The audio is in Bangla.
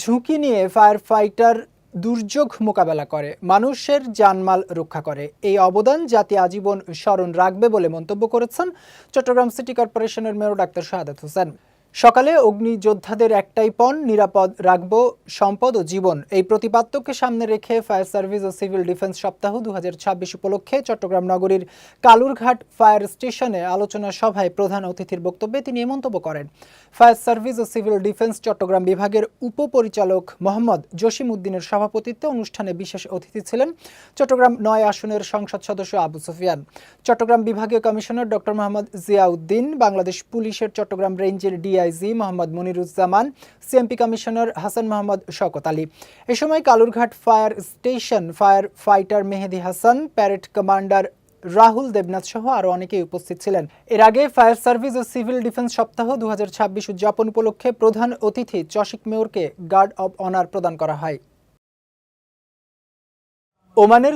ঝুঁকি নিয়ে ফায়ার ফাইটার দুর্যোগ মোকাবেলা করে, মানুষের জানমাল রক্ষা করে। এই অবদান জাতি আজীবন স্মরণ রাখবে বলে মন্তব্য করেছেন চট্টগ্রাম সিটি কর্পোরেশনের মেয়র ডাক্তার শাহাদাত হোসেন। সকালে অগ্নিযোদ্ধাদের একটাই পণ, নিরাপদ রাখব সম্পদ ও জীবন। এই প্রতিপাদ্যকে সামনে রেখে ফায়ার সার্ভিস ও সিভিল ডিফেন্স সপ্তাহ 2026 উপলক্ষে চট্টগ্রাম নগরীর কালুরঘাট ফায়ার স্টেশনে আলোচনা সভায় প্রধান অতিথির বক্তব্যে তিনি এই মন্তব্য করেন। ফায়ার সার্ভিস ও সিভিল ডিফেন্স চট্টগ্রাম বিভাগের উপপরিচালক মোহাম্মদ জসিম উদ্দিনের সভাপতিত্বে অনুষ্ঠানে বিশেষ অতিথি ছিলেন চট্টগ্রাম 9 আসনের সংসদ সদস্য আবু সুফিয়ান, চট্টগ্রাম বিভাগীয় কমিশনার ডক্টর মোহাম্মদ জিয়াউদ্দিন, বাংলাদেশ পুলিশের চট্টগ্রাম রেঞ্জের DIG Mohammad Moniruzzaman, CMP commissioner Hasan Mohammad Shawkat Ali. এ সময় Kalurghat fire station fire fighter Mehedi Hasan, parade commander Rahul Debnath সহ আরো অনেকেই উপস্থিত ছিলেন। এর আগে ফায়ার সার্ভিস ও সিভিল ডিফেন্স সপ্তাহ 2026 উদযাপন উপলক্ষে প্রধান অতিথি চশিক মেয়রকে গার্ড অব অনার প্রদান করা হয়। ওমানের